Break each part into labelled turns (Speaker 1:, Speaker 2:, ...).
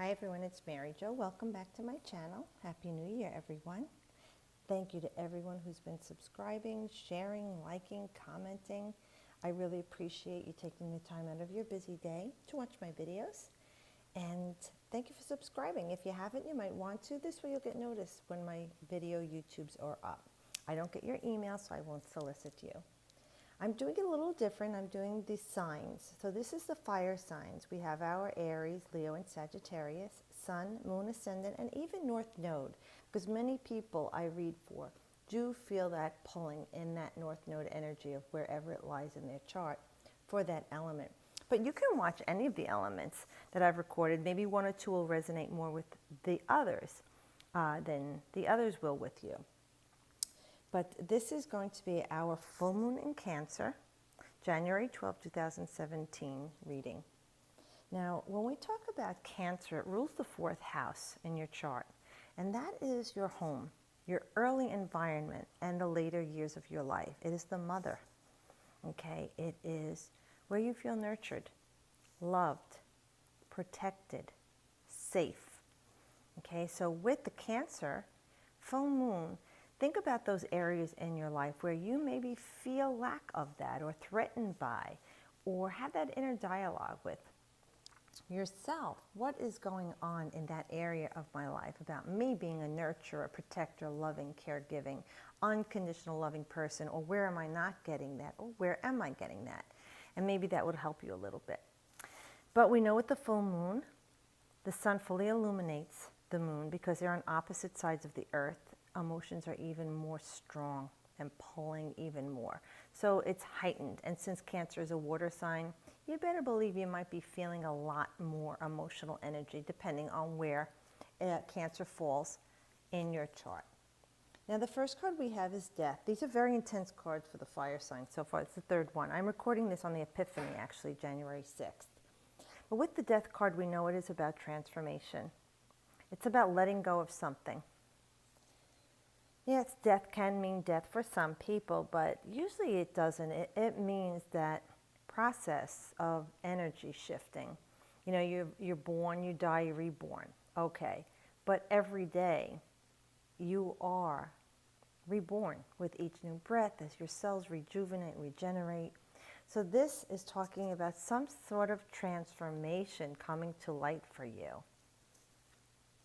Speaker 1: Hi everyone, it's Mary Jo. Welcome back to my channel. Happy New Year, everyone. Thank you to everyone who's been subscribing, sharing, liking, commenting. I really appreciate you taking the time out of your busy day to watch my videos. And thank you for subscribing. If you haven't, you might want to. This way you'll get noticed when my video YouTubes are up. I don't get your email, so I won't solicit you. I'm doing it a little different. I'm doing the signs. So this is the fire signs. We have our Aries, Leo, and Sagittarius, Sun, Moon, Ascendant, and even North Node. Because many people I read for do feel that pulling in that North Node energy of wherever it lies in their chart for that element. But you can watch any of the elements that I've recorded. Maybe one or two will resonate more with the others than the others will with you. But this is going to be our full moon in Cancer, January 12, 2017 reading. Now, when we talk about Cancer, it rules the fourth house in your chart. And that is your home, your early environment, and the later years of your life. It is the mother, okay? It is where you feel nurtured, loved, protected, safe, okay? So with the Cancer, full moon, think about those areas in your life where you maybe feel lack of that or threatened by or have that inner dialogue with yourself. What is going on in that area of my life about me being a nurturer, a protector, loving, caregiving, unconditional loving person, or where am I not getting that, or where am I getting that? And maybe that would help you a little bit. But we know with the full moon, the sun fully illuminates the moon because they're on opposite sides of the earth. Emotions are even more strong and pulling even more. So it's heightened. And since Cancer is a water sign, you better believe you might be feeling a lot more emotional energy depending on where Cancer falls in your chart. Now the first card we have is Death. These are very intense cards for the fire sign so far. It's the third one. I'm recording this on the Epiphany, actually, January 6th. But with the Death card, we know it is about transformation. It's about letting go of something. Yes, death can mean death for some people, but usually it doesn't. It means that process of energy shifting. You know, you're born, you die, you're reborn. Okay. But every day you are reborn with each new breath as your cells rejuvenate, regenerate. So this is talking about some sort of transformation coming to light for you.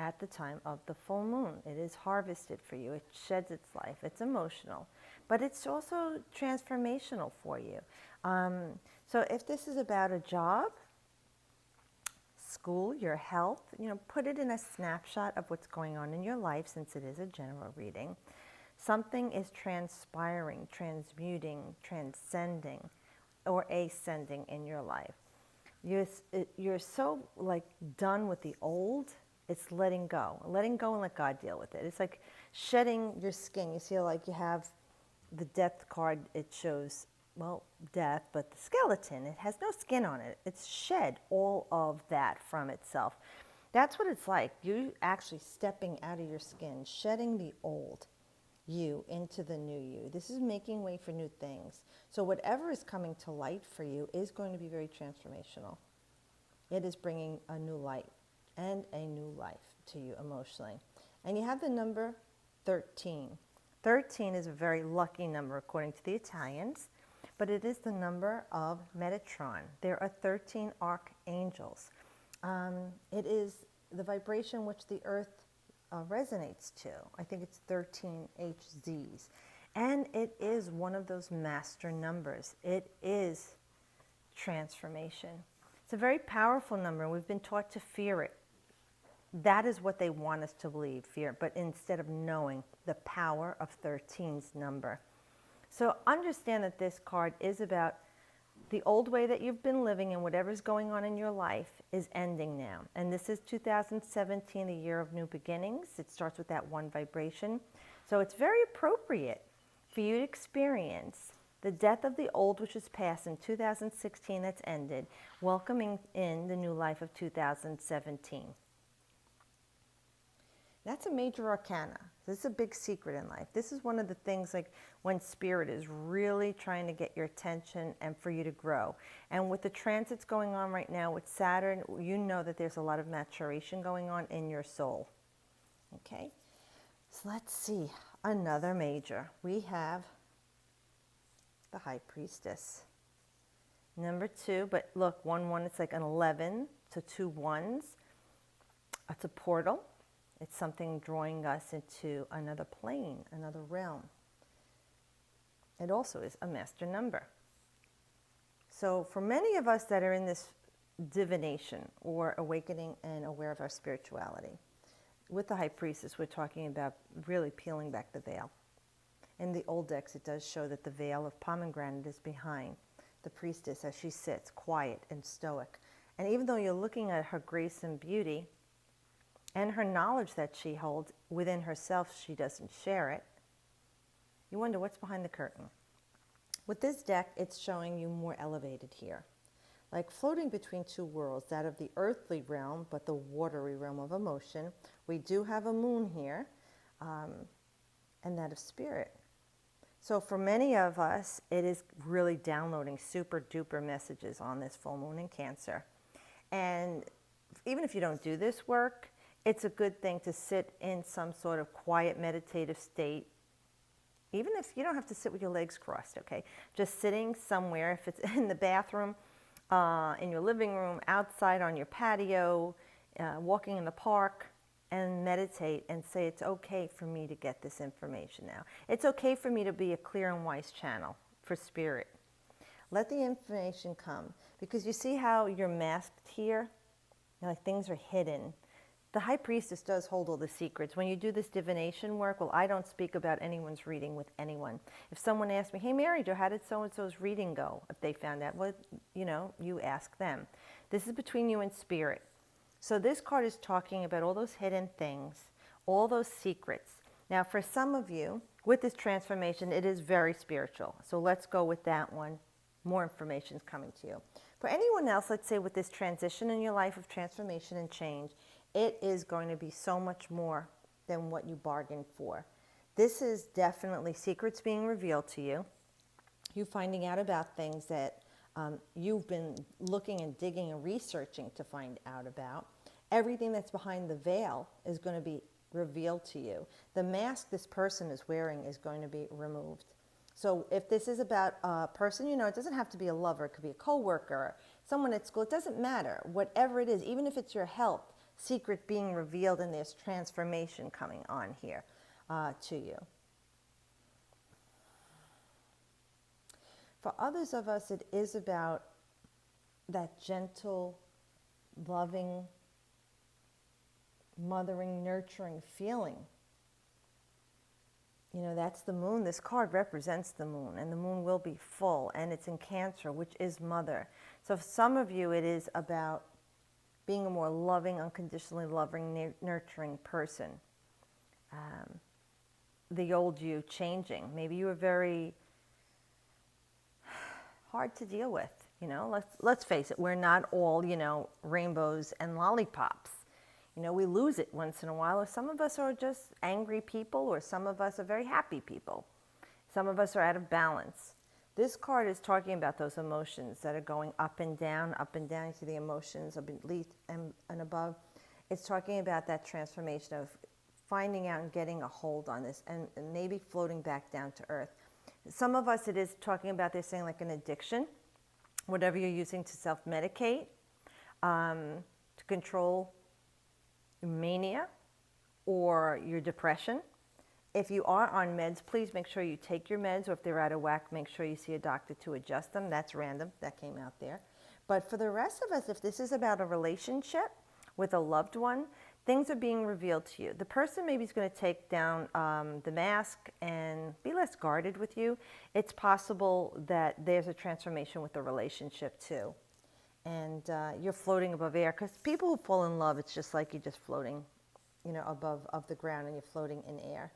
Speaker 1: At the time of the full moon, it is harvested for you. It sheds its life. It's emotional, but it's also transformational for you. So if this is about a job, school, your health, you know, put it in a snapshot of what's going on in your life since it is a general reading. Something is transpiring, transmuting, transcending, or ascending in your life. You're so like done with the old. It's letting go and let God deal with it. It's like shedding your skin. You feel like you have the Death card. It shows, well, death, but the skeleton, it has no skin on it. It's shed all of that from itself. That's what it's like. You actually stepping out of your skin, shedding the old you into the new you. This is making way for new things. So whatever is coming to light for you is going to be very transformational. It is bringing a new light and a new life to you emotionally. And you have the number 13. 13 is a very lucky number according to the Italians, but it is the number of Metatron. There are 13 archangels. It is the vibration which the earth resonates to. I think it's 13 HZs. And it is one of those master numbers. It is transformation. It's a very powerful number. We've been taught to fear it. That is what they want us to believe, fear, but instead of knowing the power of 13's number. So understand that this card is about the old way that you've been living and whatever's going on in your life is ending now. And this is 2017, the year of new beginnings. It starts with that one vibration. So it's very appropriate for you to experience the death of the old, which is past in 2016, that's ended, welcoming in the new life of 2017. That's a major arcana. This is a big secret in life. This is one of the things like when spirit is really trying to get your attention and for you to grow. And with the transits going on right now with Saturn, you know that there's a lot of maturation going on in your soul. Okay, so let's see. Another major. We have the High Priestess. Number 2, but look, 1, 1, it's like an 11 to 2 1s. It's a portal. It's something drawing us into another plane, another realm. It also is a master number. So for many of us that are in this divination or awakening and aware of our spirituality, with the High Priestess, we're talking about really peeling back the veil. In the old decks, it does show that the veil of pomegranate is behind the priestess as she sits, quiet and stoic. And even though you're looking at her grace and beauty and her knowledge that she holds within herself, she doesn't share it. You wonder what's behind the curtain. With this deck, it's showing you more elevated here. Like floating between two worlds, that of the earthly realm, but the watery realm of emotion. We do have a moon here, and that of spirit. So for many of us, it is really downloading super duper messages on this full moon in Cancer. And even if you don't do this work, it's a good thing to sit in some sort of quiet meditative state. Even if you don't have to sit with your legs crossed, okay? Just sitting somewhere, if it's in the bathroom, in your living room, outside on your patio, walking in the park, and meditate and say, it's okay for me to get this information now. It's okay for me to be a clear and wise channel for spirit. Let the information come. Because you see how you're masked here? Like things are hidden. The High Priestess does hold all the secrets. When you do this divination work, well, I don't speak about anyone's reading with anyone. If someone asks me, hey, Mary Jo, how did so-and-so's reading go? If they found out, well, you ask them. This is between you and spirit. So this card is talking about all those hidden things, all those secrets. Now, for some of you, with this transformation, it is very spiritual. So let's go with that one. More information is coming to you. For anyone else, let's say with this transition in your life of transformation and change, it is going to be so much more than what you bargained for. This is definitely secrets being revealed to you. You finding out about things that you've been looking and digging and researching to find out about. Everything that's behind the veil is going to be revealed to you. The mask this person is wearing is going to be removed. So if this is about a person, it doesn't have to be a lover. It could be a coworker, someone at school. It doesn't matter. Whatever it is, even if it's your health, secret being revealed, and there's transformation coming on here to you. For others of us, it is about that gentle, loving, mothering, nurturing feeling. That's the moon. This card represents the moon, and the moon will be full, and it's in Cancer, which is mother. So for some of you, it is about being a more loving, unconditionally loving, nurturing person. The old you changing. Maybe you were very hard to deal with. Let's face it, we're not all, rainbows and lollipops. We lose it once in a while, or some of us are just angry people, or some of us are very happy people. Some of us are out of balance. This card is talking about those emotions that are going up and down to the emotions beneath and above. It's talking about that transformation of finding out and getting a hold on this and maybe floating back down to earth. Some of us, it is talking about, they're saying like an addiction, whatever you're using to self-medicate, to control your mania or your depression. If you are on meds, please make sure you take your meds, or if they're out of whack, make sure you see a doctor to adjust them. That's random. That came out there. But for the rest of us, if this is about a relationship with a loved one, things are being revealed to you. The person maybe is going to take down the mask and be less guarded with you. It's possible that there's a transformation with the relationship too. And you're floating above air, because people who fall in love, it's just like you're just floating, above the ground, and you're floating in air.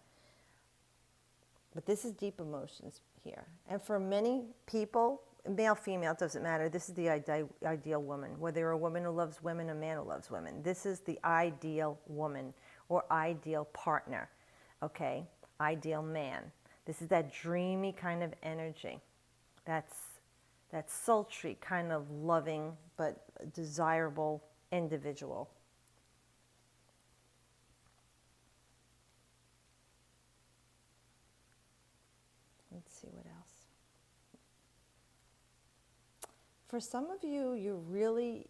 Speaker 1: But this is deep emotions here. And for many people, male, female, it doesn't matter. This is the ideal woman. Whether you're a woman who loves women, a man who loves women. This is the ideal woman or ideal partner, okay? Ideal man. This is that dreamy kind of energy. That's that sultry kind of loving but desirable individual. Let's see what else. For some of you, you really,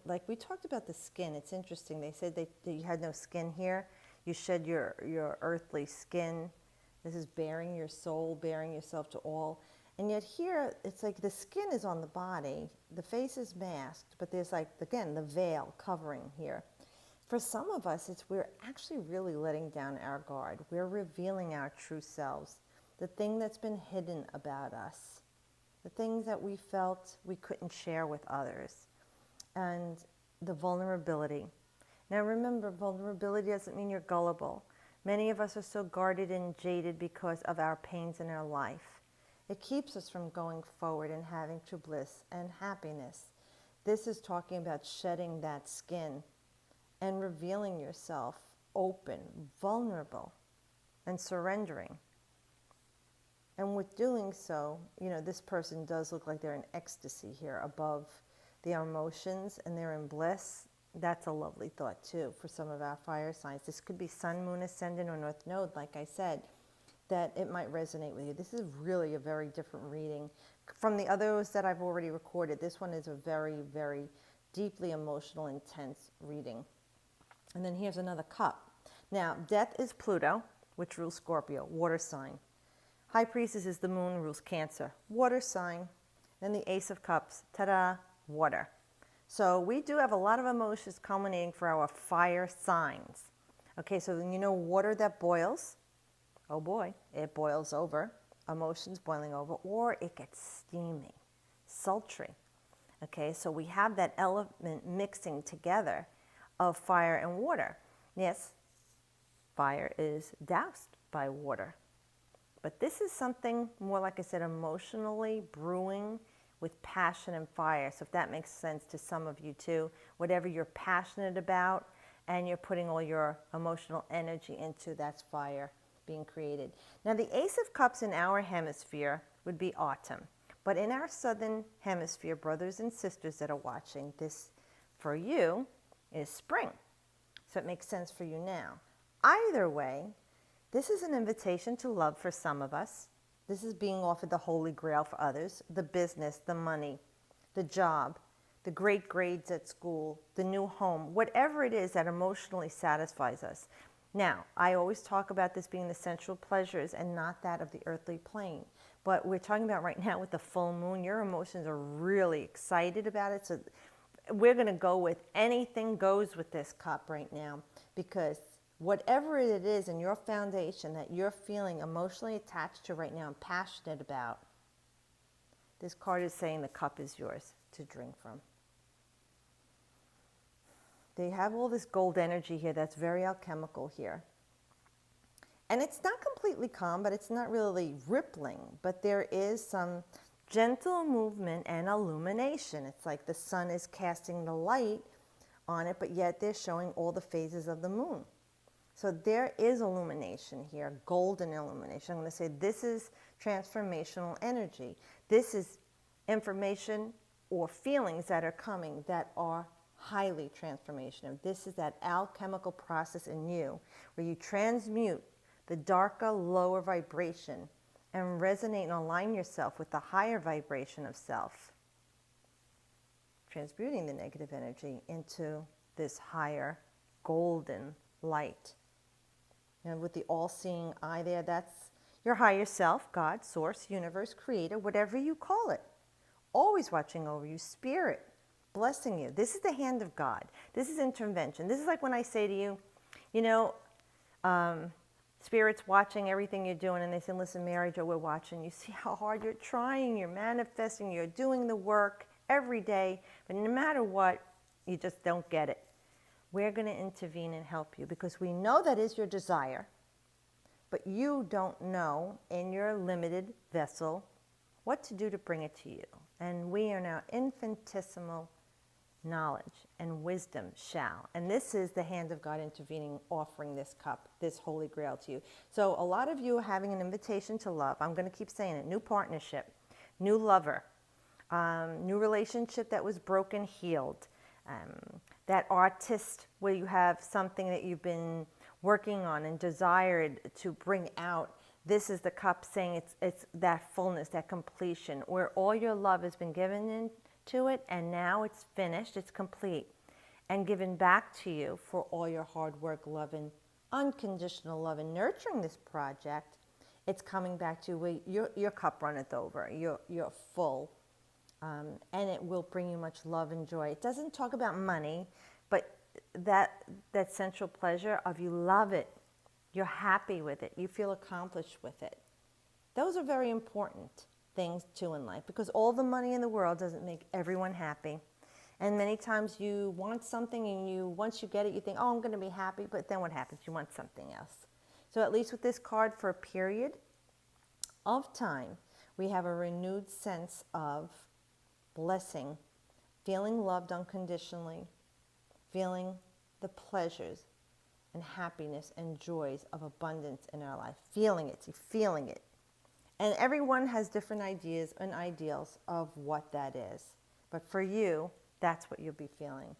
Speaker 1: like we talked about the skin. It's interesting. They said that you had no skin here. You shed your earthly skin. This is bearing your soul, bearing yourself to all. And yet here, it's like the skin is on the body. The face is masked, but there's like, again, the veil covering here. For some of us, we're actually really letting down our guard. We're revealing our true selves, the thing that's been hidden about us, the things that we felt we couldn't share with others, and the vulnerability. Now remember, vulnerability doesn't mean you're gullible. Many of us are so guarded and jaded because of our pains in our life. It keeps us from going forward and having true bliss and happiness. This is talking about shedding that skin and revealing yourself open, vulnerable, and surrendering. And with doing so, this person does look like they're in ecstasy here above their emotions and they're in bliss. That's a lovely thought too for some of our fire signs. This could be sun, moon, ascendant, or north node, like I said, that it might resonate with you. This is really a very different reading from the others that I've already recorded. This one is a very, very deeply emotional, intense reading. And then here's another cup. Now, death is Pluto, which rules Scorpio, water sign. High Priestess is the moon, rules Cancer, water sign. Then the Ace of Cups, ta-da, water. So we do have a lot of emotions culminating for our fire signs. Okay, so water that boils, oh boy, it boils over, emotions boiling over, or it gets steamy, sultry. Okay, so we have that element mixing together of fire and water. Yes, fire is doused by water. But this is something more, like I said, emotionally brewing with passion and fire. So if that makes sense to some of you too, whatever you're passionate about and you're putting all your emotional energy into, that's fire being created. Now the Ace of Cups in our hemisphere would be autumn. But in our southern hemisphere, brothers and sisters that are watching, this for you is spring. So it makes sense for you now. Either way, this is an invitation to love for some of us. This is being offered the Holy Grail for others, the business, the money, the job, the great grades at school, the new home, whatever it is that emotionally satisfies us. Now, I always talk about this being the sensual pleasures and not that of the earthly plane. But we're talking about right now with the full moon, your emotions are really excited about it. So we're going to go with anything goes with this cup right now, because whatever it is in your foundation that you're feeling emotionally attached to right now and passionate about, this card is saying the cup is yours to drink from. They have all this gold energy here that's very alchemical here. And it's not completely calm, but it's not really rippling. But there is some gentle movement and illumination. It's like the sun is casting the light on it, but yet they're showing all the phases of the moon. So there is illumination here, golden illumination. I'm going to say this is transformational energy. This is information or feelings that are coming that are highly transformational. This is that alchemical process in you where you transmute the darker, lower vibration and resonate and align yourself with the higher vibration of self, transmuting the negative energy into this higher golden light. And with the all-seeing eye there, that's your higher self, God, source, universe, creator, whatever you call it. Always watching over you, spirit, blessing you. This is the hand of God. This is intervention. This is like when I say to you, Spirit's watching everything you're doing, and they say, listen, Mary Jo, we're watching. You see how hard you're trying, you're manifesting, you're doing the work every day, but no matter what, you just don't get it. We're going to intervene and help you because we know that is your desire, but you don't know in your limited vessel what to do to bring it to you. And we are now infinitesimal knowledge, and wisdom shall. And this is the hand of God intervening, offering this cup, this holy grail to you. So a lot of you are having an invitation to love. I'm going to keep saying it. New partnership, new lover, new relationship that was broken, healed. That artist where you have something that you've been working on and desired to bring out. This is the cup saying it's that fullness, that completion, where all your love has been given into it, and now it's finished, it's complete, and given back to you for all your hard work, love, and unconditional love, and nurturing this project. It's coming back to you where your cup runneth over, you're full, and it will bring you much love and joy. It doesn't talk about money, but that sensual pleasure of you love it. You're happy with it. You feel accomplished with it. Those are very important things too in life, because all the money in the world doesn't make everyone happy. And many times you want something and once you get it, you think, oh, I'm going to be happy. But then what happens? You want something else. So at least with this card, for a period of time, we have a renewed sense of blessing, feeling loved unconditionally, feeling the pleasures and happiness and joys of abundance in our life. Feeling it, feeling it. And everyone has different ideas and ideals of what that is. But for you, that's what you'll be feeling.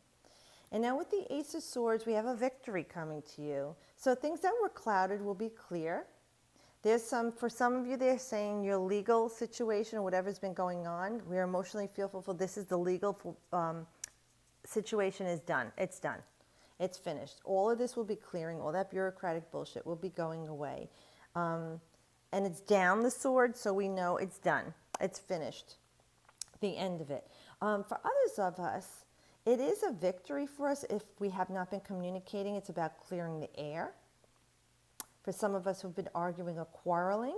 Speaker 1: And now with the Ace of Swords, we have a victory coming to you. So things that were clouded will be clear. For some of you, they're saying your legal situation or whatever's been going on, we're emotionally fearful. This is the legal situation is done. It's done. It's finished. All of this will be clearing. All that bureaucratic bullshit will be going away. And it's down the sword, so we know it's done. It's finished. The end of it. For others of us, it is a victory for us if we have not been communicating. It's about clearing the air. For some of us who've been arguing or quarreling,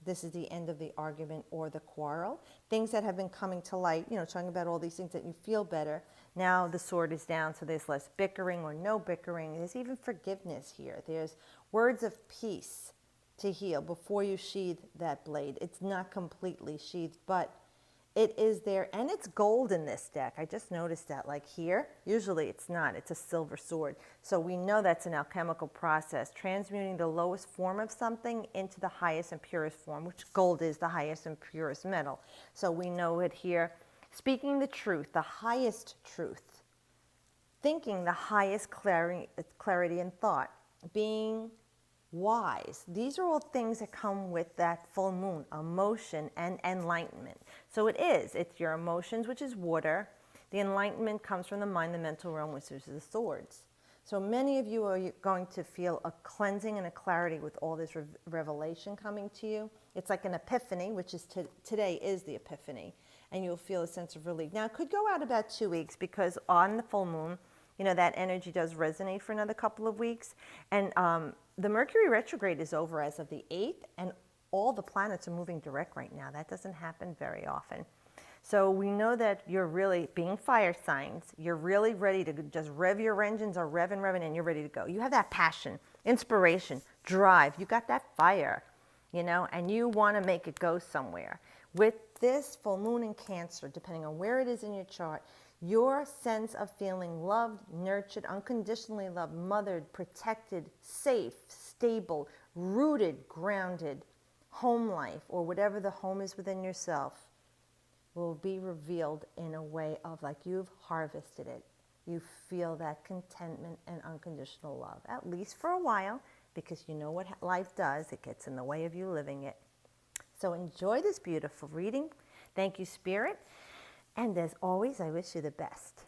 Speaker 1: this is the end of the argument or the quarrel. Things that have been coming to light, talking about all these things that you feel better. Now the sword is down, so there's less bickering or no bickering. There's even forgiveness here. There's words of peace to heal before you sheathe that blade. It's not completely sheathed, but it is there, and it's gold in this deck. I just noticed that, like here, usually it's not. It's a silver sword. So we know that's an alchemical process, transmuting the lowest form of something into the highest and purest form, which gold is the highest and purest metal. So we know it here. Speaking the truth, the highest truth. Thinking the highest clarity in thought. Being wise. These are all things that come with that full moon, emotion and enlightenment. So it's your emotions, which is water. The enlightenment comes from the mind, the mental realm, which is the swords. So many of you are going to feel a cleansing and a clarity with all this revelation coming to you. It's like an epiphany, which is today is the epiphany, and you'll feel a sense of relief. Now, it could go out about 2 weeks, because on the full moon, that energy does resonate for another couple of weeks. And the Mercury retrograde is over as of the 8th, and all the planets are moving direct right now. That doesn't happen very often. So we know that you're really, being fire signs, you're really ready to just rev your engines or revving, and you're ready to go. You have that passion, inspiration, drive. You got that fire, and you want to make it go somewhere. With this full moon in Cancer, depending on where it is in your chart, your sense of feeling loved, nurtured, unconditionally loved, mothered, protected, safe, stable, rooted, grounded, home life, or whatever the home is within yourself, will be revealed in a way of like you've harvested it. You feel that contentment and unconditional love, at least for a while, because you know what life does. It gets in the way of you living it. So enjoy this beautiful reading. Thank you, Spirit. And as always, I wish you the best.